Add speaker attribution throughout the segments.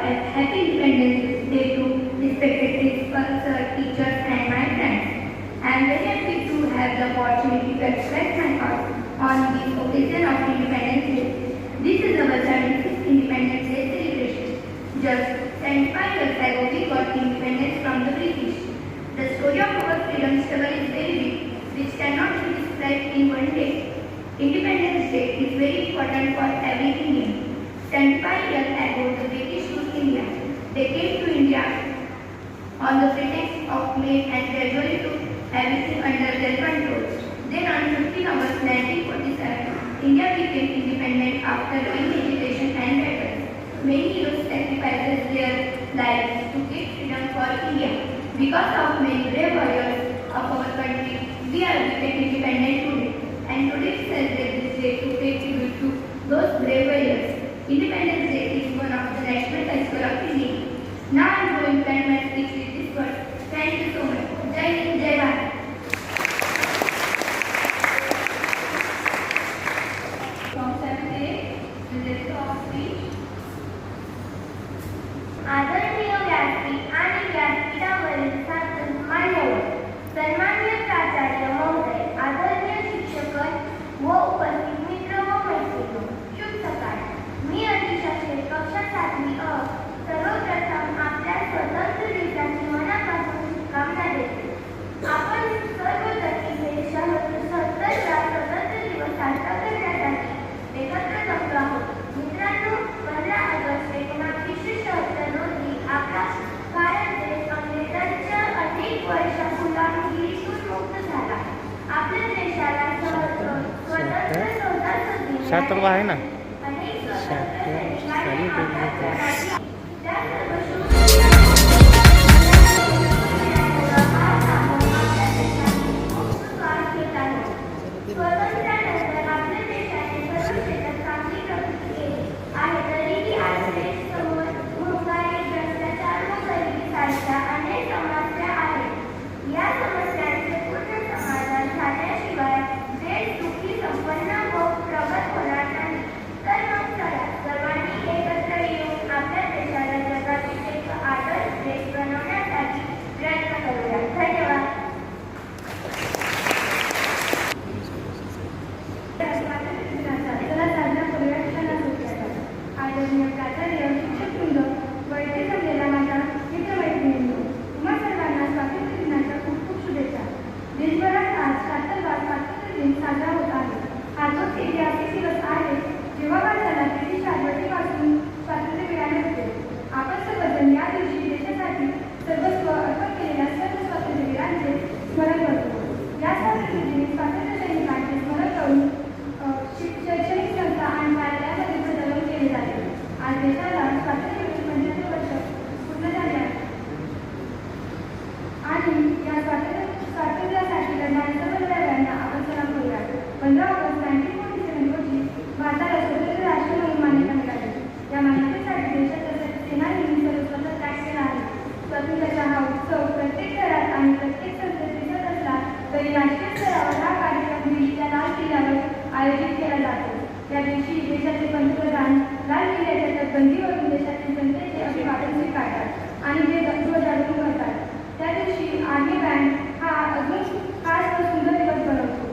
Speaker 1: Happy Independence Day to respected principals, teachers and my friends. I am very happy to have the opportunity to express my thoughts on this occasion of Independence Day. This is our 76th Independence Day celebration. Just 75 years ago we got independence from the British. The story of our freedom struggle is very big, which cannot be described in one day. Independence Day is very important for every Indian. 75 years ago, the British ruled India. They came to India on the pretext of May and gradually took everything under their control. Then on 15 August 1947, India became independent after agitation and battles. Many heroes sacrificed their lives to get freedom for India. Because of many brave warriors of our country, we are became independent today. And today we celebrate this day to pay tribute to those brave warriors. Independence Day is one of the national festival of India. Now I am going to end my speech with this word. Thank you so much. Jai Hind, Jai Bharat. From 7th A, the director of speech.
Speaker 2: आदरणीय व्यासपीठ आणि व्यासपीठावरील शासन मान्यवर, सन्माननीय प्राचार्य महोदय, आदरणीय शिक्षक व उपस्थित मित्र व मैत्रिणी, शुभ सकाळ. मी अनिशा शेख, कक्षा 7वी अ. सर्वप्रथम आपल्या स्वतंत्र दिवसाची मनापासून शुभकामना देते. आपण सर्वजण इथे 70वा स्वतंत्र दिवस साजरा करण्यासाठी एकत्र जमलो आहोत. मित्रांनो, 15 ऑगस्ट 1976 रोजी आपला भारत देश अंग्रेजांच्या अनेक वर्ष गुलामगिरीतून मुक्त झाला. आपल्या देशाला स्वतंत्र 14
Speaker 3: आहे ना
Speaker 2: अनेक स्वातंत्र्यानंतर आपल्या देशाने सर्व क्षेत्रात चांगली प्रगती केली आहे. तरीही आज देशासमोर महागाई, भ्रष्टाचार व गरिबीसारख्या अनेक समस्या आहेत. या समस्यांचे पूर्ण समाधान झाल्याशिवाय देश सुखी, संपन्न व प्रगत होणार नाही. तर मग चला सर्वांनी एकत्र येऊन आपल्या देशाला जगातील एक आदर्श देश बनवण्यासाठी प्रयत्न करूया. धन्यवाद.
Speaker 1: आदरणीय प्राचार्य, शिक्षकवृंद व इथे जमलेल्या माझ्या मित्रमैत्रिणींनो, तुम्हा सर्वांना स्वातंत्र्य दिनाच्या खूप खूप शुभेच्छा. देशभरात आज 76वा स्वातंत्र्य दिन साजरा होत आहे. हा तोच ऐतिहासिक दिवस आहे जेव्हा भारताला ब्रिटिश राजवटीपासून स्वातंत्र्य मिळाले होते. आपण सर्वजण या दिवशी देशासाठी सर्वस्व अर्पण केलेल्या सर्व स्वातंत्र्यवीरांचे स्मरण करतो. या स्वातंत्र्य दिनी स्वातंत्र्य सैनिकांचे स्मरण करून शैक्षणिक संस्था आणि कार्यालयामध्ये ध्वजारोहण केले जाते. आज देशाला स्वातंत्र्य मिळून 75 वर्ष पूर्ण झाले आहेत आणि या स्वातंत्र्यासाठी लढणाऱ्या सर्व लढ्यांना आपण सलाम करूया. 15 ऑगस्ट 1947 रोजी भारताला स्वतंत्र राष्ट्र म्हणून मान्यता मिळाली. या मान्यतेसाठी देशाच्या सेनानींनी सर्वस्व त्याग केला आहे. स्वातंत्र्याचा हा उत्सव प्रत्येक घरात आणि प्रत्येक संस्थेत दिसत असला तरी राष्ट्रीय स्तरावर हा कार्यक्रम दिल्लीच्या लाल किल्ल्यावर आयोजित केला जातो. या दिवशी देशाचे पंतप्रधान लाल किल्ल्याच्या तटबंदीवरून देशातील जनतेचे अभिवादन स्वीकारतात आणि ते ध्वजारोहण करतात. त्या दिवशी आर्मी बँड हा अजून खास व सुंदर दिवस बनवतो.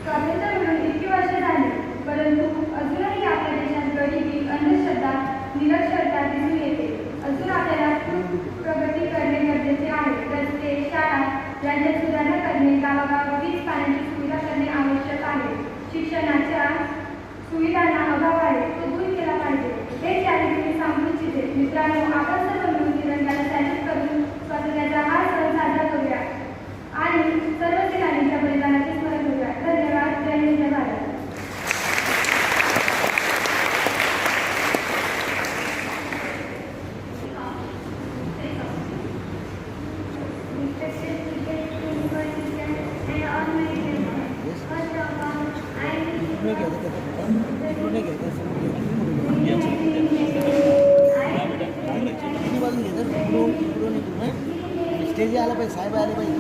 Speaker 1: स्वातंत्र्य मिळून इतकी वर्ष झाली, परंतु अजूनही आपल्या देशात गरिबी, अंधश्रद्धा, निरक्षरता दिसून येते. अजून आपल्याला खूप प्रगती करणे गरजेचे आहे. रस्ते, शाळा यांच्यात सुधारणा करणे, गावागावात वीज पाण्याची सुविधा करणे आवश्यक आहे. शिक्षणाच्या सुविधांना अभाव आहे, तो दूर केला पाहिजे. हे चॅलेंज मी सांगू इच्छिते. मित्रांनो, आपण सर्व मिळून तिरंग्याला सॅल्यूट करून स्वातंत्र्याचा हा सण साजरा करूया आणि सर्व सेनानींच्या बलिदानाचे स्मरण करूया. धन्यवाद. जय हिंद, जय भारत.
Speaker 4: स्टेज आला पाहिजे, साहेब आले पाहिजे.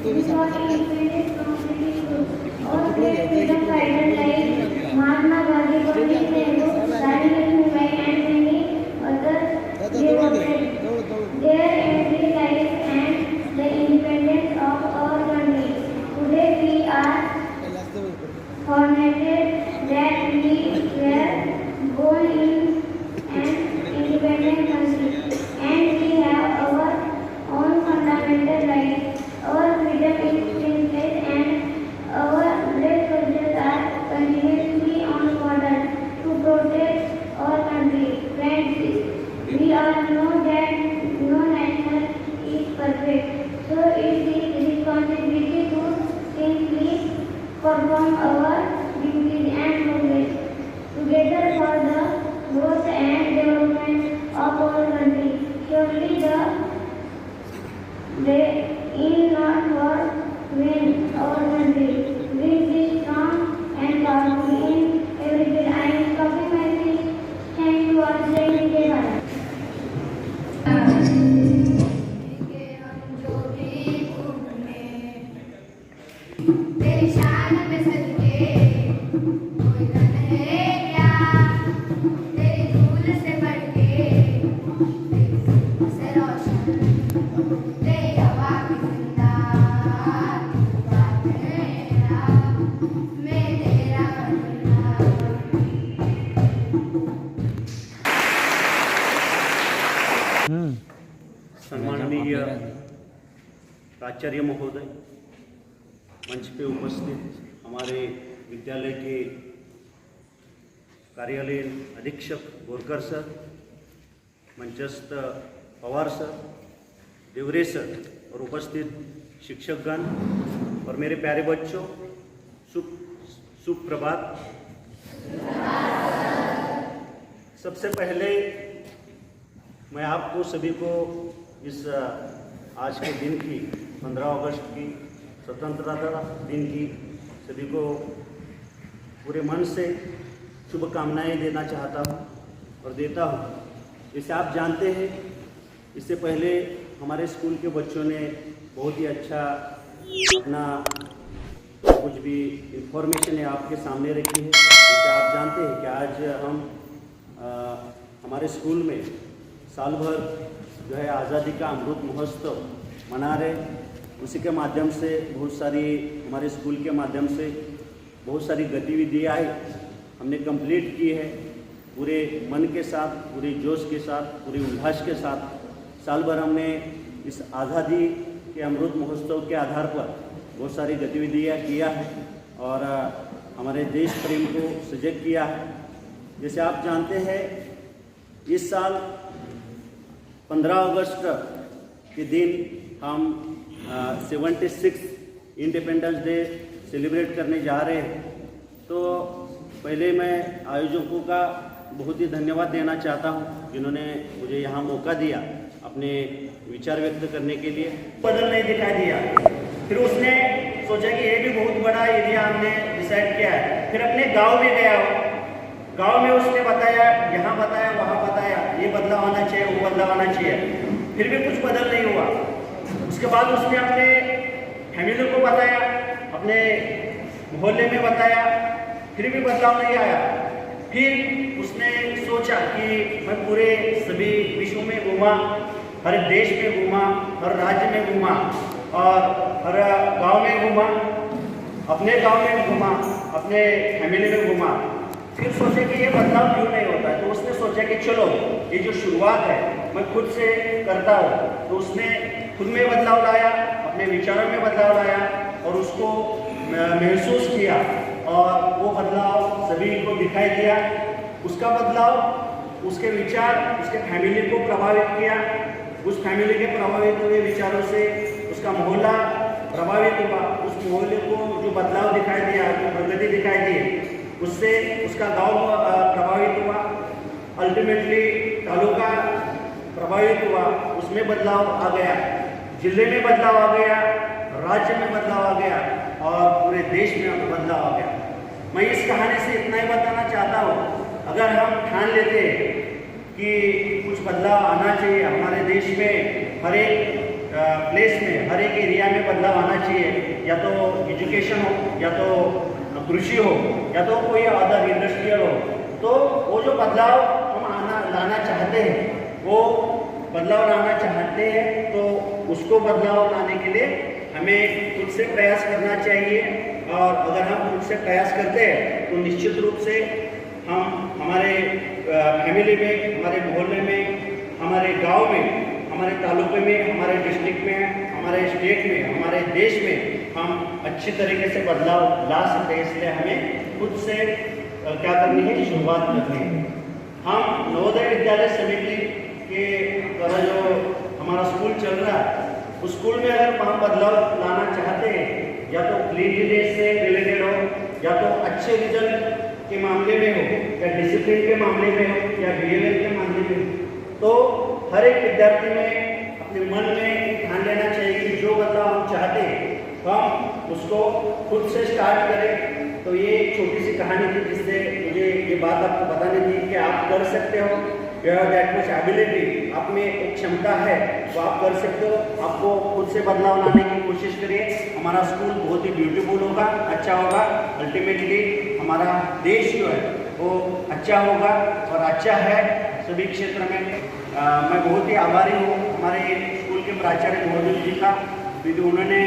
Speaker 4: तो
Speaker 2: know that no national is perfect, so it is responsibility to simply perform our duties and progress together for the growth and development of our country. Surely the in not for when our country will be strong and powerful in every field. I am stopping my speech. Thank you all. Jai Hind, Jai Bharat.
Speaker 3: तेरी शान में सजके कोई धन है क्या, तेरी धूल से बढ़के तेरी धूप से रोशन, तेरी हवा की जिंदा तू बात मेरा, मैं तेरा बंदा।
Speaker 4: सम्माननीय प्राचार्य महोदय, मंच पे उपस्थित हमारे विद्यालय के कार्यालयीन अधीक्षक बोरकर सर, मंचस्थ पवार सर, देवरे सर और उपस्थित शिक्षकगण और मेरे प्यारे बच्चों, सुप्रभात। सबसे पहले मैं आपको सभी को इस आज के दिन की 15 अगस्त की स्वतंत्रता दिन की सभी को पूरे मन से शुभकामनाएं देना चाहता हूं और देता हूं। जैसे आप जानते हैं, इससे पहले हमारे स्कूल के बच्चों ने बहुत ही अच्छा अपना कुछ भी इंफॉर्मेशन है आपके सामने रखी है। जैसे आप जानते हैं कि आज हम हमारे स्कूल में साल भर जो है आज़ादी का अमृत महोत्सव मना रहे। उसी के माध्यम से बहुत सारी हमारे स्कूल के माध्यम से बहुत सारी गतिविधियाँ हमने कंप्लीट की है। पूरे मन के साथ, पूरे जोश के साथ, पूरे उल्लास के साथ साल भर हमने इस आज़ादी के अमृत महोत्सव के आधार पर बहुत सारी गतिविधियाँ किया है और हमारे देश प्रेम को सजग किया है। जैसे आप जानते हैं, इस साल 15 अगस्त के दिन हम 76 इंडिपेंडेंस डे सेलिब्रेट करने जा रहे हैं। तो पहले मैं आयोजकों का बहुत ही धन्यवाद देना चाहता हूं, जिन्होंने मुझे यहाँ मौका दिया अपने विचार व्यक्त करने के लिए। बदल नहीं दिखाई दिया। फिर उसने सोचा कि ये भी बहुत बड़ा एरिया हमने डिसाइड किया है। फिर अपने गांव में गया, गांव में उसने बताया, यहाँ बताया, वहाँ बताया, ये बदलाव आना चाहिए, वो बदलाव आना चाहिए। फिर भी कुछ बदल नहीं हुआ। उसके बाद उसने अपने फैमिली को बताया, अपने मोहल्ले में बताया, फिर भी बदलाव नहीं आया। फिर उसने सोचा कि मैं पूरे सभी विश्व में घूमा, हर देश में घूमा, हर राज्य में घूमा और हर गांव में घूमा, अपने गांव में घूमा, अपने फैमिली में घूमा। फिर सोचे कि ये बदलाव क्यों नहीं होता है। तो उसने सोचा कि चलो ये जो शुरुआत है मैं खुद से करता हूँ। तो उसने खुद में बदलाव लाया, अपने विचारों में बदलाव लाया और उसको महसूस किया और वो बदलाव सभी को दिखाई दिया। उसका बदलाव, उसके विचार उसके फैमिली को प्रभावित किया। उस फैमिली के प्रभावित हुए विचारों से उसका मोहल्ला प्रभावित हुआ। उस मोहल्ले को जो बदलाव दिखाई दिया, जो प्रगति दिखाई दी, उससे उसका गांव प्रभावित हुआ। अल्टीमेटली तालुका प्रभावित हुआ, उसमें बदलाव आ गया, जिले में बदलाव आ गया, राज्य में बदलाव आ गया और पूरे देश में बदलाव आ गया। मैं इस कहानी से इतना ही बताना चाहता हूँ, अगर हम ठान लेते कि कुछ बदलाव आना चाहिए हमारे देश में, हर एक प्लेस में, हर एक एरिया में बदलाव आना चाहिए, या तो एजुकेशन हो, या तो कृषि हो, या तो कोई अदर इंडस्ट्रियल हो, तो वो जो बदलाव हम लाना चाहते हैं, वो बदलाव लाना चाहते हैं, तो उसको बदलाव लाने के लिए हमें खुद से प्रयास करना चाहिए। और अगर हम खुद से प्रयास करते हैं तो निश्चित रूप से हम हमारे फैमिली में, हमारे मोहल्ले में, हमारे गांव में, हमारे तालुके में, हमारे डिस्ट्रिक्ट में, हमारे स्टेट में, हमारे देश में हम अच्छी तरीके से बदलाव ला सकते हैं। इसलिए हमें खुद से क्या करनी है, शुरुआत करनी है। हम नवोदय विद्यालय समिति कि अगर जो हमारा स्कूल चल रहा है उस स्कूल में अगर हम बदलाव लाना चाहते हैं, या तो क्लीनलीनेस से रिलेटेड हो, या तो अच्छे रिजल्ट के मामले में हो, या डिसिप्लिन के मामले में हो, या बिहेवियर के मामले में हो, तो हर एक विद्यार्थी में अपने मन में ध्यान देना चाहिए कि जो बदलाव हम चाहते हैं हम उसको खुद से स्टार्ट करें। तो ये एक छोटी सी कहानी थी जिससे मुझे ये बात आपको बतानी थी कि आप कर सकते हो, you have that much ability, आप में एक क्षमता है तो आप कर सकते हो। आपको खुद से बदलाव लाने की कोशिश करिए। हमारा स्कूल बहुत ही ब्यूटीफुल होगा, अच्छा होगा, अल्टीमेटली हमारा देश जो है वो अच्छा होगा और अच्छा है सभी क्षेत्र में। मैं बहुत ही आभारी हूँ हमारे स्कूल के प्राचार्य महोदय जी का, क्योंकि उन्होंने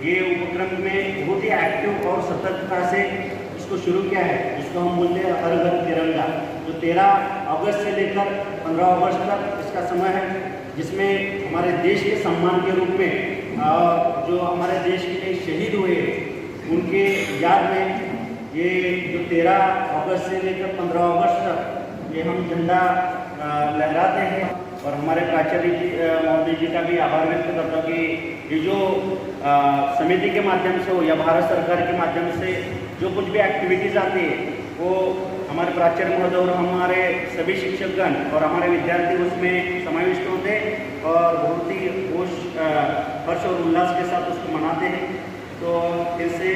Speaker 4: ये उपक्रम में बहुत ही एक्टिव और सतर्कता से इसको शुरू किया है, जिसको हम बोलते हैं हर घर तिरंगा, जो 13 अगस्त से लेकर 15 अगस्त तक इसका समय है, जिसमें हमारे देश के सम्मान के रूप में जो हमारे देश के लिए शहीद हुए उनके याद में ये जो 13 अगस्त से लेकर 15 अगस्त तक ये हम झंडा लहराते हैं। और हमारे प्राचार्य जी महोदय जी का भी आभार व्यक्त करता हूँ कि ये जो समिति के माध्यम से हो या भारत सरकार के माध्यम से जो कुछ भी एक्टिविटीज़ आती है वो हमारे प्राचार्य महोदय और हमारे सभी शिक्षकगण और हमारे विद्यार्थी उसमें समाविष्ट होते और बहुत ही हर्ष और उल्लास के साथ उसको मनाते हैं। तो फिर से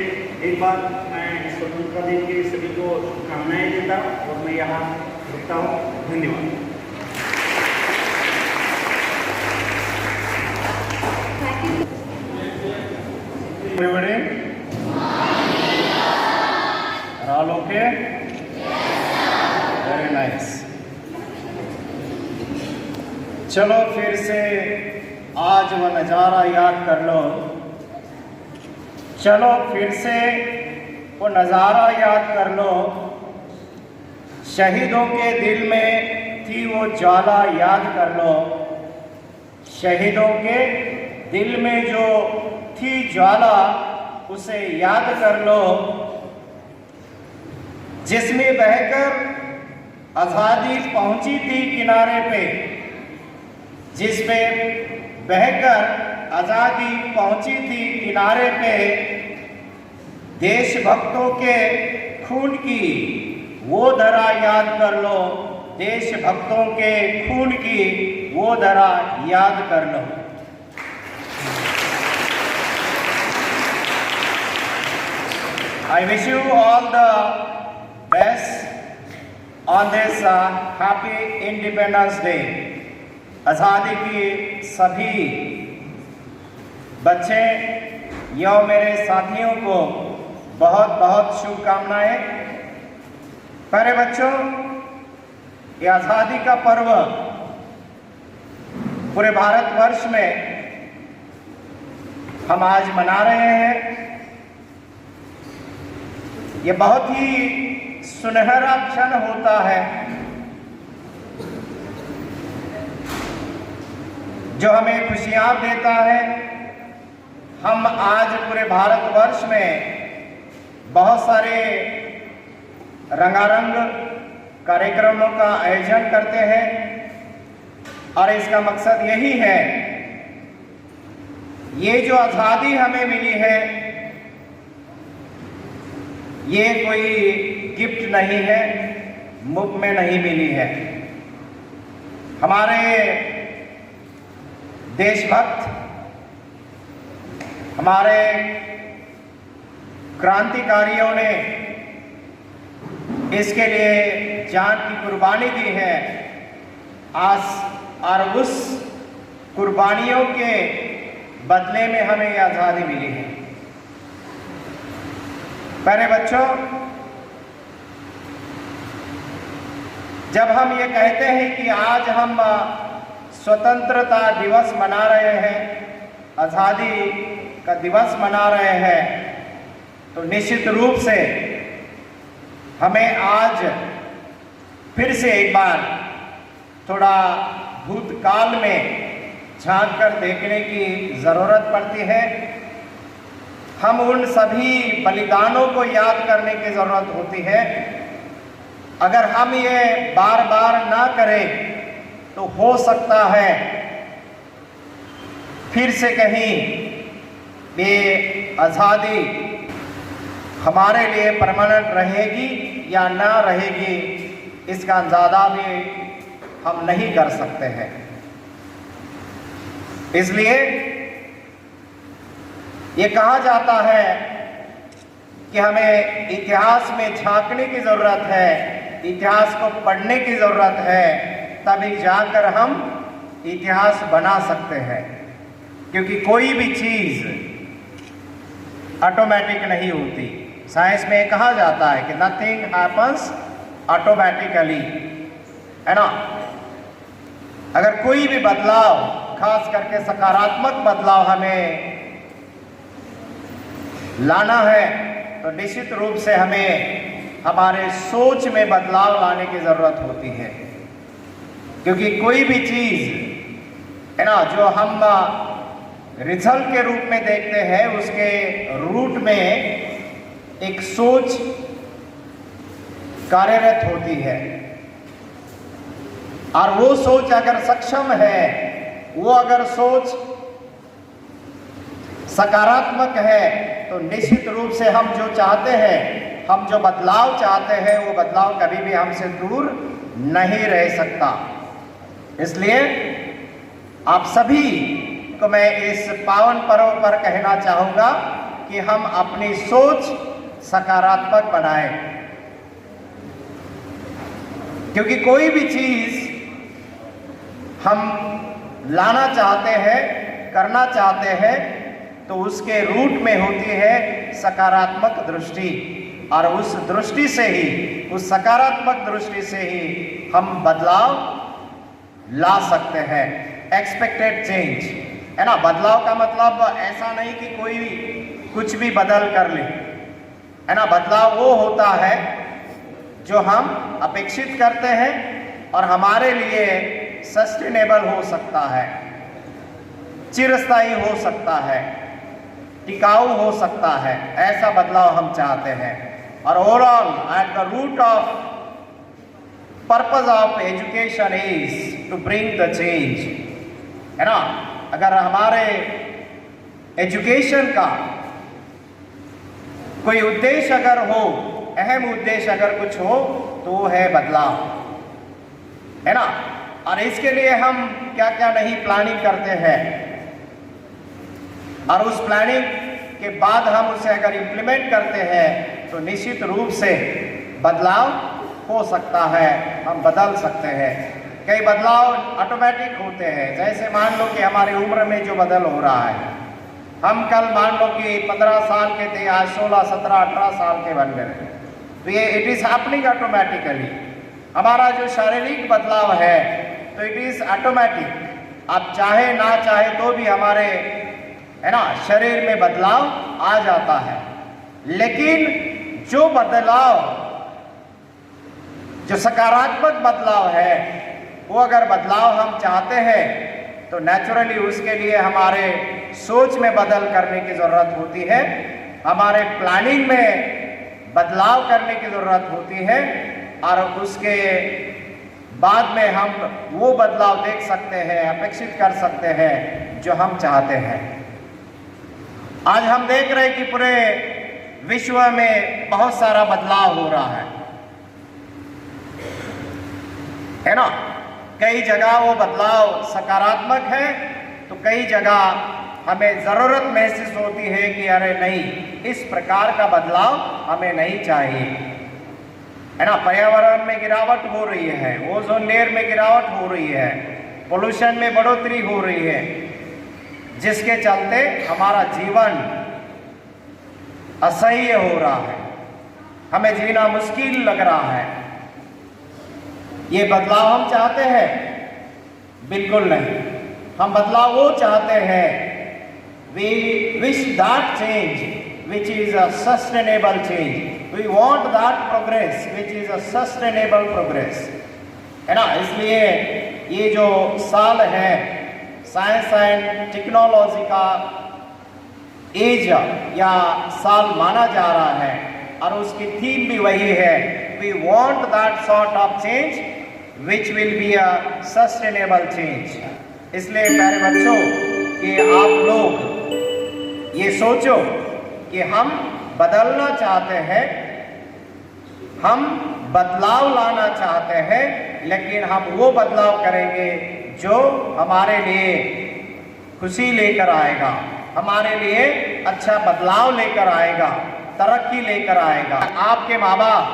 Speaker 4: एक बार मैं इस स्वतंत्रता दिन के सभी को शुभकामनाएँ देता और मैं यहाँ रुकता हूँ। धन्यवाद।
Speaker 5: Everybody? Are all okay? Very nice. चलो फिर से आज वो नज़ारा याद कर लो। चलो फिर से वो नज़ारा याद कर लो। शहीदों के दिल में थी वो ज्वाला याद कर लो। शहीदों के दिल में जो थी ज्वाला उसे याद कर लो, जिसमें बहकर आज़ादी पहुंची थी किनारे पे, जिसमें बहकर आज़ादी पहुंची थी किनारे पे। देशभक्तों के खून की वो धरा याद कर लो, देशभक्तों के खून की वो धरा याद कर लो। I wish you all the best on this happy Independence Day. आज़ादी की सभी बच्चे या मेरे साथियों को बहुत बहुत शुभकामनाएं। प्यारे बच्चों, ये आज़ादी का पर्व पूरे भारतवर्ष में हम आज मना रहे हैं। ये बहुत ही सुनहरा क्षण होता है जो हमें खुशियां देता है। हम आज पूरे भारतवर्ष में बहुत सारे रंगारंग कार्यक्रमों का आयोजन करते हैं और इसका मकसद यही है, ये जो आज़ादी हमें मिली है ये कोई गिफ्ट नहीं है, मुफ्त में नहीं मिली है। हमारे देशभक्त, हमारे क्रांतिकारियों ने इसके लिए जान की कुर्बानी दी है। आज और उस कुर्बानियों के बदले में हमें ये आज़ादी मिली है। प्यारे बच्चों, जब हम ये कहते हैं कि आज हम स्वतंत्रता दिवस मना रहे हैं, आज़ादी का दिवस मना रहे हैं, तो निश्चित रूप से हमें आज फिर से एक बार थोड़ा भूतकाल में झांक कर देखने की ज़रूरत पड़ती है। हम उन सभी बलिदानों को याद करने की ज़रूरत होती है। अगर हम ये बार बार ना करें तो हो सकता है फिर से कहीं ये आज़ादी हमारे लिए परमानेंट रहेगी या ना रहेगी, इसका अंदाजा भी हम नहीं कर सकते हैं। इसलिए ये कहा जाता है कि हमें इतिहास में झांकने की ज़रूरत है, इतिहास को पढ़ने की ज़रूरत है, तभी जाकर हम इतिहास बना सकते हैं। क्योंकि कोई भी चीज़ ऑटोमेटिक नहीं होती। साइंस में कहा जाता है कि नथिंग हैपन्स ऑटोमेटिकली, है ना। अगर कोई भी बदलाव, खास करके सकारात्मक बदलाव हमें लाना है तो निश्चित रूप से हमें हमारे सोच में बदलाव लाने की ज़रूरत होती है। क्योंकि कोई भी चीज़, है ना, जो हम रिजल्ट के रूप में देखते हैं, उसके रूट में एक सोच कार्यरत होती है। और वो सोच अगर सक्षम है, वो अगर सोच सकारात्मक है, तो निश्चित रूप से हम जो चाहते हैं, हम जो बदलाव चाहते हैं, वो बदलाव कभी भी हमसे दूर नहीं रह सकता। इसलिए आप सभी को मैं इस पावन पर्व पर कहना चाहूँगा कि हम अपनी सोच सकारात्मक बनाएं। क्योंकि कोई भी चीज़ हम लाना चाहते हैं, करना चाहते हैं, तो उसके रूट में होती है सकारात्मक दृष्टि। और उस दृष्टि से ही, उस सकारात्मक दृष्टि से ही हम बदलाव ला सकते हैं। एक्सपेक्टेड चेंज, है ना। बदलाव का मतलब ऐसा नहीं कि कोई कुछ भी बदल कर ले, है ना। बदलाव वो होता है जो हम अपेक्षित करते हैं और हमारे लिए सस्टेनेबल हो सकता है, चिरस्थायी हो सकता है, टिकाऊ हो सकता है। ऐसा बदलाव हम चाहते हैं। और overall at the root of purpose of education is to bring the change, है ना। अगर हमारे एजुकेशन का कोई उद्देश्य अगर हो, अहम उद्देश्य अगर कुछ हो, तो वो है बदलाव, है ना। और इसके लिए हम क्या क्या नहीं प्लानिंग करते हैं, और उस प्लानिंग के बाद हम उसे अगर इम्प्लीमेंट करते हैं तो निश्चित रूप से बदलाव हो सकता है, हम बदल सकते हैं। कई बदलाव ऑटोमेटिक होते हैं। जैसे मान लो कि हमारी उम्र में जो बदल हो रहा है, हम कल मान लो कि 15 साल के थे, आज 16, 17, 18 साल के बन गए, तो ये इट इज़ हैपनिंग ऑटोमेटिकली। हमारा जो शारीरिक बदलाव है तो इट इज़ ऑटोमेटिक। आप चाहे ना चाहे तो भी हमारे, है ना, शरीर में बदलाव आ जाता है। लेकिन जो बदलाव, जो सकारात्मक बदलाव है, वो अगर बदलाव हम चाहते हैं तो नेचुरली उसके लिए हमारे सोच में बदल करने की ज़रूरत होती है, हमारे प्लानिंग में बदलाव करने की ज़रूरत होती है, और उसके बाद में हम वो बदलाव देख सकते हैं, अपेक्षित कर सकते हैं जो हम चाहते हैं। आज हम देख रहे हैं कि पूरे विश्व में बहुत सारा बदलाव हो रहा है ना। कई जगह वो बदलाव सकारात्मक है, तो कई जगह हमें ज़रूरत महसूस होती है कि अरे नहीं, इस प्रकार का बदलाव हमें नहीं चाहिए, है ना। पर्यावरण में गिरावट हो रही है, ओजोन लेयर में गिरावट हो रही है, पोल्यूशन में बढ़ोतरी हो रही है, जिसके चलते हमारा जीवन असह्य हो रहा है, हमें जीना मुश्किल लग रहा है। ये बदलाव हम चाहते हैं? बिल्कुल नहीं। हम बदलाव वो चाहते हैं, we wish that change which is a sustainable change. We want that progress which is a sustainable progress, है ना। इसलिए ये जो साल है साइंस एंड टेक्नोलॉजी का एज या साल माना जा रहा है, और उसकी थीम भी वही है, we want that sort of change which will be a sustainable change. इसलिए प्यारे बच्चों कि आप लोग ये सोचो कि हम बदलना चाहते हैं, हम बदलाव लाना चाहते हैं, लेकिन हम वो बदलाव करेंगे जो हमारे लिए खुशी लेकर आएगा, हमारे लिए अच्छा बदलाव लेकर आएगा, तरक्की लेकर आएगा। आपके माँ बाप,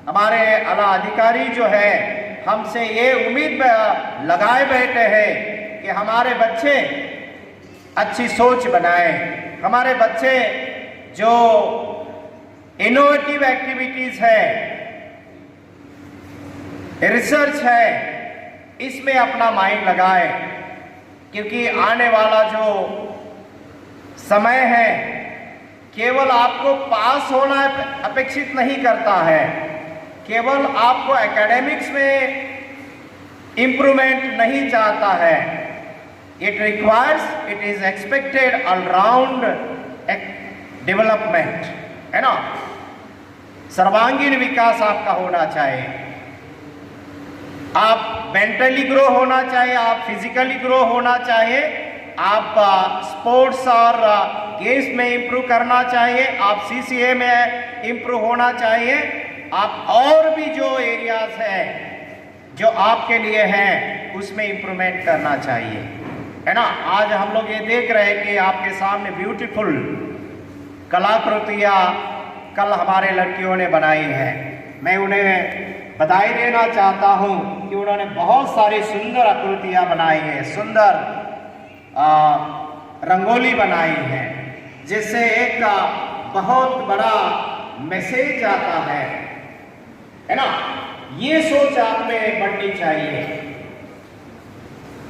Speaker 5: हमारे आला अधिकारी जो है, हमसे ये उम्मीद लगाए बैठे हैं कि हमारे बच्चे अच्छी सोच बनाएं, हमारे बच्चे जो इनोवेटिव एक्टिविटीज है, रिसर्च है, इसमें अपना माइंड लगाएं, क्योंकि आने वाला जो समय है केवल आपको पास होना अपेक्षित नहीं करता है, केवल आपको एकेडमिक्स में इम्प्रूवमेंट नहीं चाहता है। It requires, it is expected all round development, है ना। सर्वांगीण विकास आपका होना चाहिए। आप मेंटली ग्रो होना चाहिए, आप फिजिकली ग्रो होना चाहिए, आप स्पोर्ट्स और गेम्स में इम्प्रूव करना चाहिए, आप सीसीए में इम्प्रूव होना चाहिए, आप और भी जो एरियाज हैं जो आपके लिए हैं उसमें इम्प्रूवमेंट करना चाहिए, है ना। आज हम लोग ये देख रहे हैं कि आपके सामने ब्यूटीफुल कलाकृतियाँ कल हमारे लड़कियों ने बनाई है। मैं उन्हें बधाई देना चाहता हूँ कि उन्होंने बहुत सारी सुंदर आकृतियाँ बनाई हैं, सुंदर रंगोली बनाई है, जिससे एक बहुत बड़ा मैसेज आता है ना। ये सोच आप में बढ़नी चाहिए,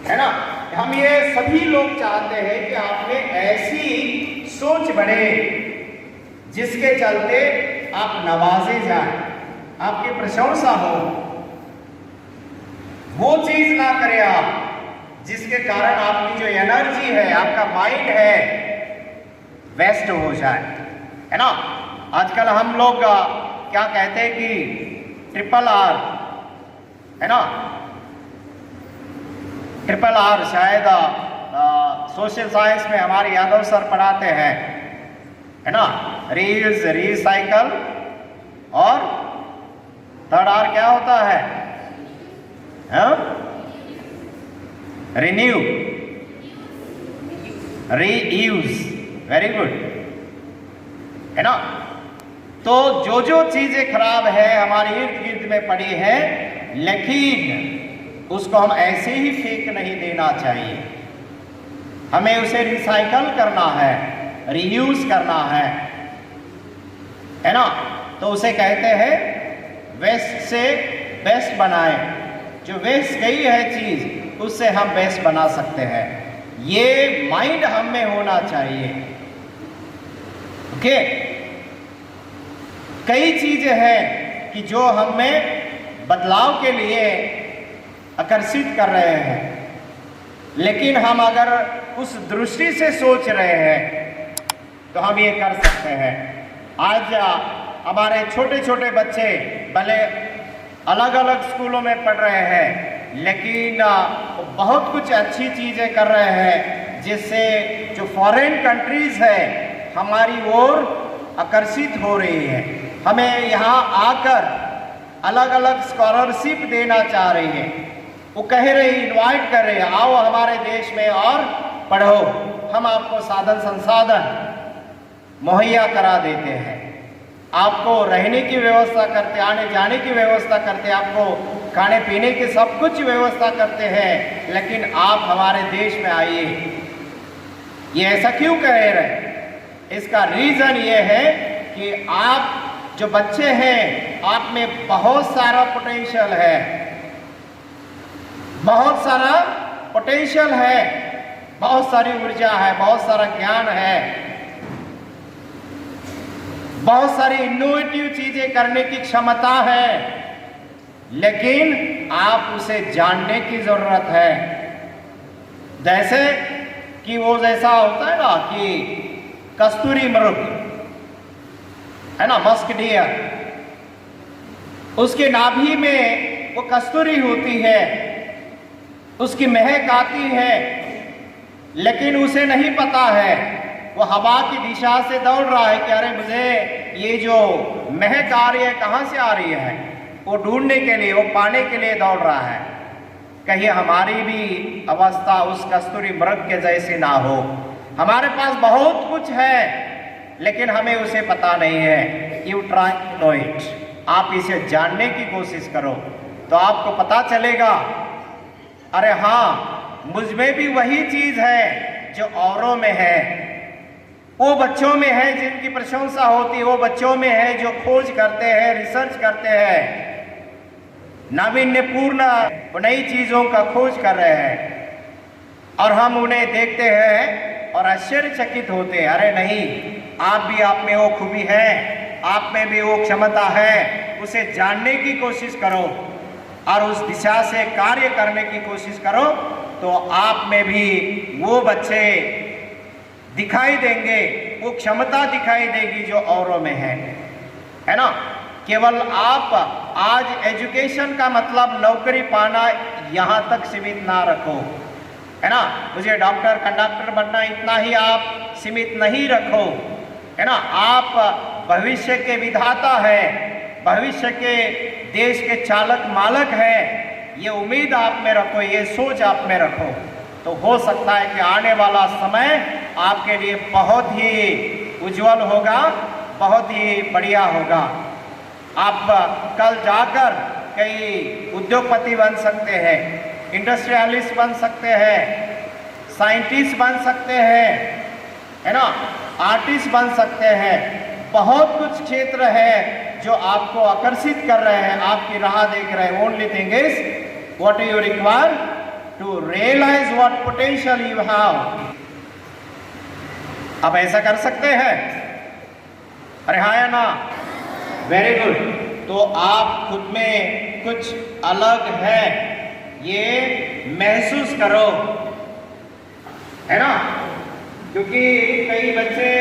Speaker 5: है ना। हम ये सभी लोग चाहते हैं कि आप में ऐसी सोच बढ़े जिसके चलते आप नवाजे जाएं, आपकी प्रशंसा हो। वो चीज ना करें आप जिसके कारण आपकी जो एनर्जी है, आपका माइंड है, वेस्ट हो जाए, है ना। आजकल हम लोग क्या कहते हैं कि ट्रिपल आर, है ना, ट्रिपल आर शायद सोशल साइंस में हमारे यादव सर पढ़ाते हैं, है ना। रीयूज, रिसाइकल और थर्ड आर क्या होता है? Renew, reuse. वेरी गुड, है ना। तो जो जो चीजें खराब है हमारे इर्द गिर्द में पड़ी है, लेकिन उसको हम ऐसे ही फेंक नहीं देना चाहिए, हमें उसे रिसाइकल करना है, रीयूज करना है ना। तो उसे कहते हैं वेस्ट से बेस्ट बनाएं। जो वेस्ट गई है चीज, उससे हम बेस्ट बना सकते हैं। ये माइंड हम में होना चाहिए। ओके, कई चीजें हैं कि जो हम में बदलाव के लिए आकर्षित कर रहे हैं, लेकिन हम अगर उस दृष्टि से सोच रहे हैं तो हम ये कर सकते हैं। आज हमारे छोटे छोटे बच्चे भले अलग अलग स्कूलों में पढ़ रहे हैं, लेकिन बहुत कुछ अच्छी चीज़ें कर रहे हैं, जिससे जो फॉरेन कंट्रीज़ है हमारी ओर आकर्षित हो रही है। हमें यहाँ आकर अलग अलग स्कॉलरशिप देना चाह रही है। वो कह रही, इनवाइट कर रहे हैं, आओ हमारे देश में और पढ़ो, हम आपको साधन संसाधन मुहैया करा देते हैं, आपको रहने की व्यवस्था करते, आने जाने की व्यवस्था करते, आपको खाने पीने की सब कुछ व्यवस्था करते हैं, लेकिन आप हमारे देश में आइए। ये ऐसा क्यों कह रहे? इसका रीजन ये है कि आप जो बच्चे हैं, आप में बहुत सारा पोटेंशियल है, बहुत सारा पोटेंशियल है, बहुत सारी ऊर्जा है, बहुत सारा ज्ञान है, बहुत सारी इनोवेटिव चीजें करने की क्षमता है, लेकिन आप उसे जानने की जरूरत है। जैसे कि वो जैसा होता है ना कि कस्तूरी मृग, है ना, मस्क डियर, उसके नाभि में वो कस्तूरी होती है, उसकी महक आती है, लेकिन उसे नहीं पता है, वो हवा की दिशा से दौड़ रहा है कि अरे मुझे ये जो महक आ रही है कहाँ से आ रही है, वो ढूंढने के लिए, वो पाने के लिए दौड़ रहा है। कहीं हमारी भी अवस्था उस कस्तूरी मृग के जैसे ना हो। हमारे पास बहुत कुछ है लेकिन हमें उसे पता नहीं है। You try to know it, आप इसे जानने की कोशिश करो तो आपको पता चलेगा अरे हाँ, मुझ में भी वही चीज है जो औरों में है। वो बच्चों में है जिनकी प्रशंसा होती है, वो बच्चों में है जो खोज करते हैं, रिसर्च करते हैं, नावीन्यपूर्ण नई चीजों का खोज कर रहे हैं, और हम उन्हें देखते हैं और आश्चर्यचकित होते हैं। अरे नहीं, आप में वो खूबी है, आप में भी वो क्षमता है, उसे जानने की कोशिश करो और उस दिशा से कार्य करने की कोशिश करो तो आप में भी वो बच्चे दिखाई देंगे, वो क्षमता दिखाई देगी जो औरों में है ना। केवल आप आज एजुकेशन का मतलब नौकरी पाना यहाँ तक सीमित ना रखो, है ना। मुझे डॉक्टर, कंडक्टर बनना, इतना ही आप सीमित नहीं रखो, है ना। आप भविष्य के विधाता है, भविष्य के देश के चालक मालक है, ये उम्मीद आप में रखो, ये सोच आप में रखो, तो हो सकता है कि आने वाला समय आपके लिए बहुत ही उज्जवल होगा, बहुत ही बढ़िया होगा। आप कल जाकर कई उद्योगपति बन सकते हैं, इंडस्ट्रियलिस्ट बन सकते हैं, साइंटिस्ट बन सकते हैं, है ना, आर्टिस्ट बन सकते हैं। बहुत कुछ क्षेत्र है जो आपको आकर्षित कर रहे हैं, आपकी राह देख रहे हैं। Only thing is what you require to realise what potential you have. आप ऐसा कर सकते हैं? अरे हाँ या ना? Very good. तो आप खुद में कुछ अलग है ये महसूस करो, है ना। क्योंकि कई बच्चे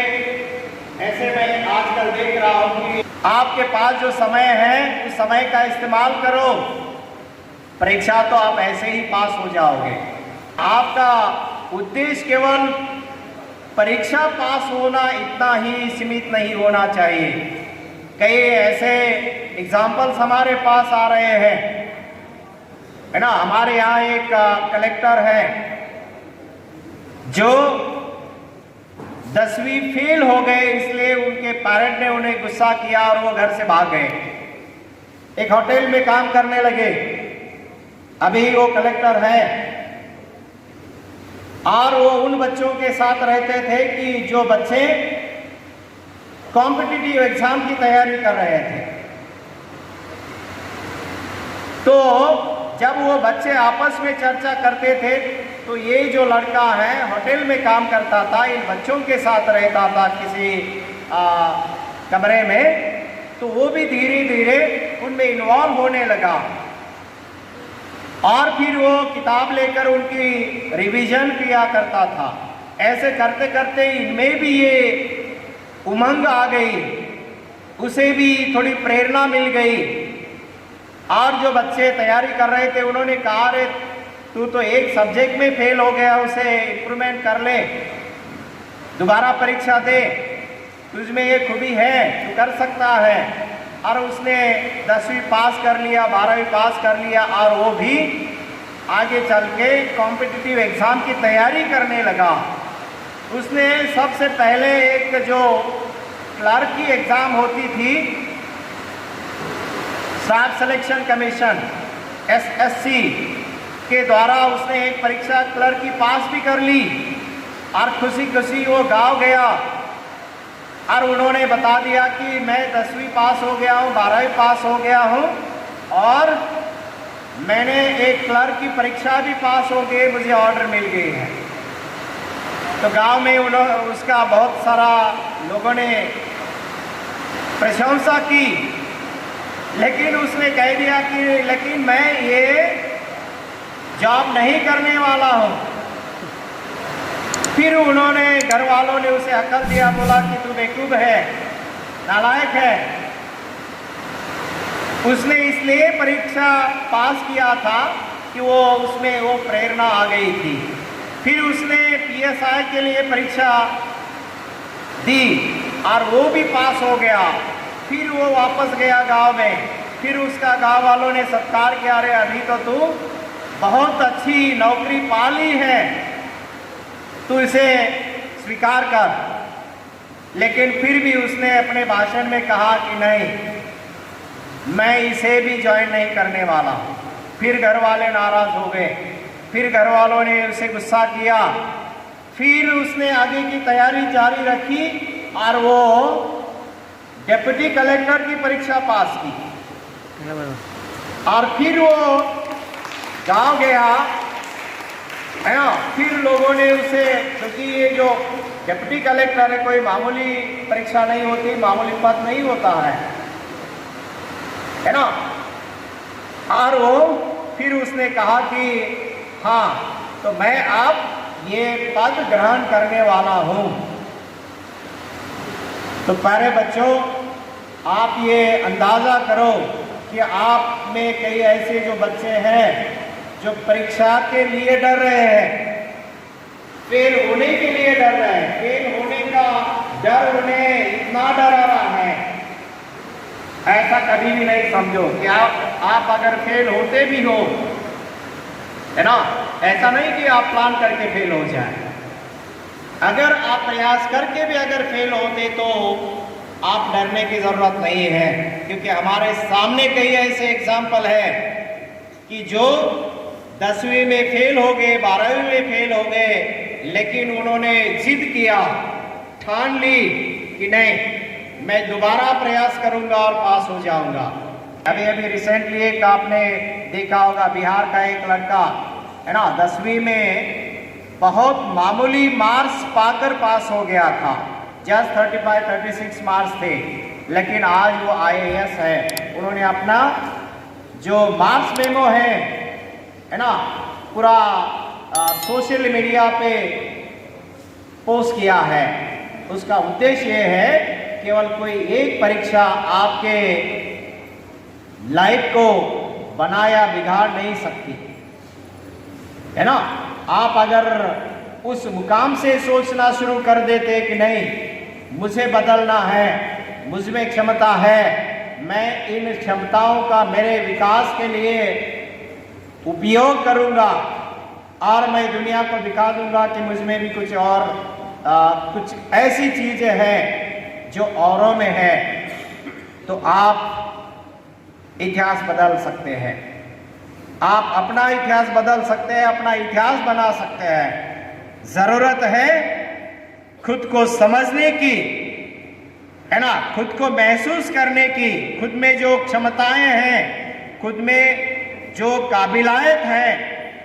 Speaker 5: ऐसे मैं आजकल देख रहा हूं कि आपके पास जो समय है उस समय का इस्तेमाल करो। परीक्षा तो आप ऐसे ही पास हो जाओगे। आपका उद्देश्य केवल परीक्षा पास होना इतना ही सीमित नहीं होना चाहिए। कई ऐसे एग्जाम्पल्स हमारे पास आ रहे हैं, है ना। हमारे यहाँ एक कलेक्टर है जो 10वीं फेल हो गए, इसलिए उनके पेरेंट ने उन्हें गुस्सा किया और वो घर से भाग गए, एक होटल में काम करने लगे। अभी वो कलेक्टर है और वो उन बच्चों के साथ रहते थे कि जो बच्चे कॉम्पिटिटिव एग्जाम की तैयारी कर रहे थे। तो जब वो बच्चे आपस में चर्चा करते थे तो ये जो लड़का है होटल में काम करता था, इन बच्चों के साथ रहता था किसी कमरे में, तो वो भी धीरे धीरे उनमें इन्वॉल्व होने लगा और फिर वो किताब लेकर उनकी रिवीजन किया करता था। ऐसे करते करते इनमें भी ये उमंग आ गई, उसे भी थोड़ी प्रेरणा मिल गई। और जो बच्चे तैयारी कर रहे थे उन्होंने कहा, अरे तू तो एक सब्जेक्ट में फेल हो गया, उसे इम्प्रूवमेंट कर ले, दोबारा परीक्षा दे, तुझमें ये खूबी है, तू कर सकता है। और उसने 10वीं पास कर लिया, 12वीं पास कर लिया और वो भी आगे चल के कॉम्पिटिटिव एग्ज़ाम की तैयारी करने लगा। उसने सबसे पहले एक जो क्लर्क की एग्ज़ाम होती थी, स्टाफ सिलेक्शन कमीशन SSC के द्वारा उसने एक परीक्षा क्लर्क की पास भी कर ली और खुशी खुशी वो गाँव गया और उन्होंने बता दिया कि मैं 10वीं पास हो गया हूँ, 12वीं पास हो गया हूँ और मैंने एक क्लर्क की परीक्षा भी पास हो गई, मुझे ऑर्डर मिल गई है। तो गांव में उसका बहुत सारा लोगों ने प्रशंसा की, लेकिन उसने कह दिया कि लेकिन मैं ये जॉब नहीं करने वाला हूँ। फिर उन्होंने, घर वालों ने उसे अकल दिया, बोला कि तू बेवकूफ है, नालायक है, उसने इसलिए परीक्षा पास किया था कि वो उसमें वो प्रेरणा आ गई थी। फिर उसने पीएसआई के लिए परीक्षा दी और वो भी पास हो गया। फिर वो वापस गया गांव में। फिर उसका गांव वालों ने सत्कार किया, अरे अभी तो तू बहुत अच्छी नौकरी पा ली है, तू इसे स्वीकार कर। लेकिन फिर भी उसने अपने भाषण में कहा कि नहीं, मैं इसे भी ज्वाइन नहीं करने वाला। फिर घर वाले नाराज हो गए। फिर घर वालों ने उसे गुस्सा किया। फिर उसने आगे की तैयारी जारी रखी और वो डिप्टी कलेक्टर की परीक्षा पास की। और फिर वो गांव गया, है ना। फिर लोगों ने उसे, क्योंकि ये जो डिप्टी कलेक्टर है कोई मामूली परीक्षा नहीं होती, मामूली पद नहीं होता है ना। और वो फिर उसने कहा कि हाँ, तो मैं अब ये पद ग्रहण करने वाला हूँ। तो प्यारे बच्चों, आप ये अंदाज़ा करो कि आप में कई ऐसे जो बच्चे हैं जो परीक्षा के लिए डर रहे हैं, फेल होने के लिए डर रहे हैं। फेल होने का डर उन्हें इतना डरा रहा है, ऐसा कभी भी नहीं समझो कि आप अगर फेल होते भी हो, है ना, ऐसा नहीं कि आप प्लान करके फेल हो जाए। अगर आप प्रयास करके भी अगर फेल होते तो आप डरने की ज़रूरत नहीं है, क्योंकि हमारे सामने कई ऐसे एग्जाम्पल है कि जो 10वीं में फेल हो गए, 12वीं में फेल हो गए, लेकिन उन्होंने जिद किया, ठान ली कि नहीं, मैं दोबारा प्रयास करूंगा और पास हो जाऊंगा। अभी अभी रिसेंटली एक आपने देखा होगा, बिहार का एक लड़का, है ना, 10वीं में बहुत मामूली मार्क्स पाकर पास हो गया था। जस्ट 35-36 मार्क्स थे, लेकिन आज वो IAS है। उन्होंने अपना जो मार्क्स मेमो है ना, पूरा सोशल मीडिया पे पोस्ट किया है। उसका उद्देश्य ये है, केवल कोई एक परीक्षा आपके लाइफ को बनाया बिगाड़ नहीं सकती, है ना। आप अगर उस मुकाम से सोचना शुरू कर देते कि नहीं, मुझे बदलना है, मुझ में क्षमता है, मैं इन क्षमताओं का मेरे विकास के लिए उपयोग करूंगा और मैं दुनिया को दिखा दूंगा कि मुझ में भी कुछ और कुछ ऐसी चीजें हैं जो औरों में है, तो आप इतिहास बदल सकते हैं। आप अपना इतिहास बदल सकते हैं, अपना इतिहास बना सकते हैं। जरूरत है खुद को समझने की, है ना, खुद को महसूस करने की, खुद में जो क्षमताएं हैं, खुद में जो काबिलियत है,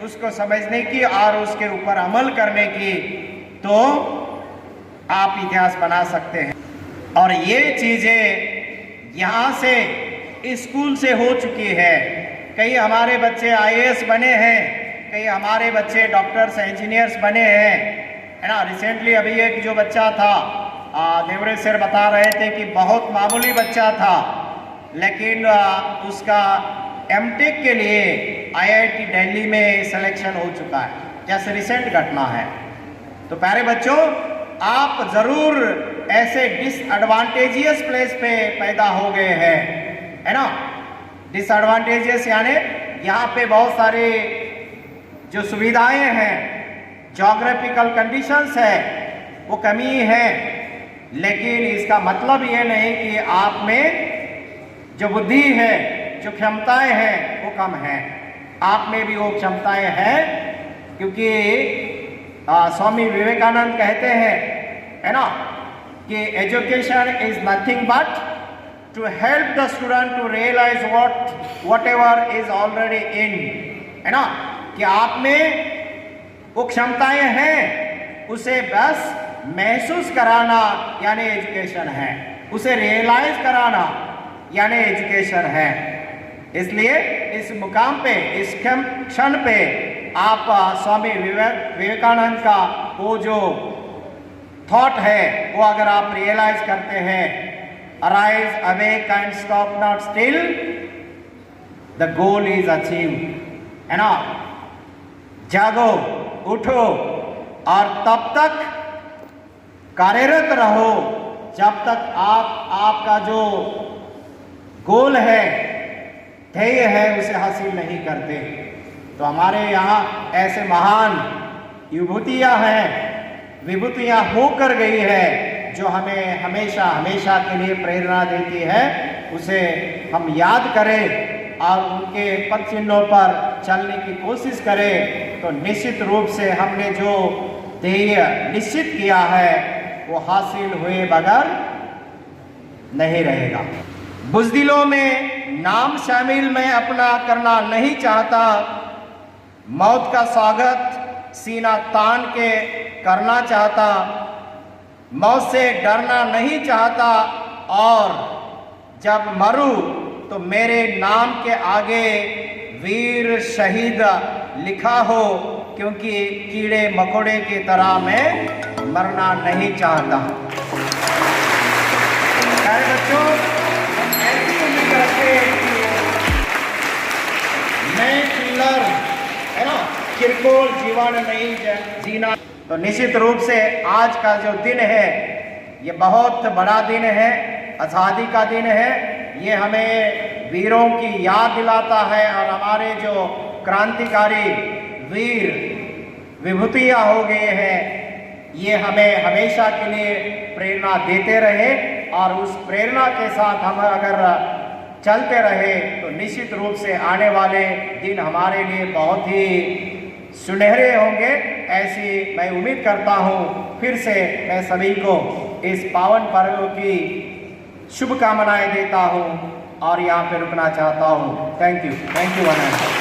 Speaker 5: उसको समझने की और उसके ऊपर अमल करने की, तो आप इतिहास बना सकते हैं। और ये चीजें यहाँ से स्कूल से हो चुकी है। कई हमारे बच्चे IAS बने हैं, कई हमारे बच्चे डॉक्टर्स इंजीनियर्स बने हैं, है ना। रिसेंटली अभी एक जो बच्चा था, देवरेज सर बता रहे थे कि बहुत मामूली बच्चा था, लेकिन उसका MTech के लिए IIT दिल्ली में सिलेक्शन हो चुका है। जैसे रिसेंट घटना है। तो प्यारे बच्चों, आप जरूर ऐसे डिसएडवांटेजियस प्लेस पे पैदा हो गए हैं, है ना। डिसएडवांटेजेस यानी यहाँ पे बहुत सारे जो सुविधाएं हैं, जोग्राफिकल कंडीशंस है, वो कमी है, लेकिन इसका मतलब ये नहीं कि आप में जो बुद्धि है, जो क्षमताएं हैं, वो कम है। आप में भी वो क्षमताएं हैं, क्योंकि स्वामी विवेकानंद कहते हैं, है ना, कि education is nothing but to help the student to realize whatever is already in, है ना, कि आप में वो क्षमताएं हैं, उसे बस महसूस कराना यानी एजुकेशन है, उसे रियलाइज कराना यानी एजुकेशन है। इसलिए इस मुकाम पे, इस क्षण पे आप स्वामी विवेकानंद का वो जो थॉट है, वो अगर आप रियलाइज करते हैं, Arise, awake and stop not still, the goal is achieved. है ना? जागो, उठो और तब तक कार्यरत रहो जब तक आपका जो गोल है, ध्येय है, उसे हासिल नहीं करते। तो हमारे यहाँ ऐसे महान विभूतियाँ हैं, विभूतियाँ होकर गई है जो हमें हमेशा हमेशा के लिए प्रेरणा देती है। उसे हम याद करें और उनके पद चिन्हों पर चलने की कोशिश करें, तो निश्चित रूप से हमने जो ध्येय निश्चित किया है वो हासिल हुए बगैर नहीं रहेगा। बुज़दिलों में नाम शामिल मैं अपना करना नहीं चाहता, मौत का स्वागत सीना तान के करना चाहता, मौत से डरना नहीं चाहता और जब मरूं तो मेरे नाम के आगे वीर शहीद लिखा हो, क्योंकि कीड़े मकोड़े की तरह मैं मरना नहीं चाहता। प्यारे बच्चों, ऐसी उम्मीद रखते मैं किल्लर है ना, किरकोल जीवन नहीं जीना। तो निश्चित रूप से आज का जो दिन है ये बहुत बड़ा दिन है, आज़ादी का दिन है। ये हमें वीरों की याद दिलाता है और हमारे जो क्रांतिकारी वीर विभूतियाँ हो गए हैं, ये हमें हमेशा के लिए प्रेरणा देते रहे और उस प्रेरणा के साथ हम अगर चलते रहे तो निश्चित रूप से आने वाले दिन हमारे लिए बहुत ही सुनहरे होंगे, ऐसी मैं उम्मीद करता हूँ। फिर से मैं सभी को इस पावन पर्व की शुभकामनाएं देता हूँ और यहाँ पे रुकना चाहता हूँ। Thank you Vernon.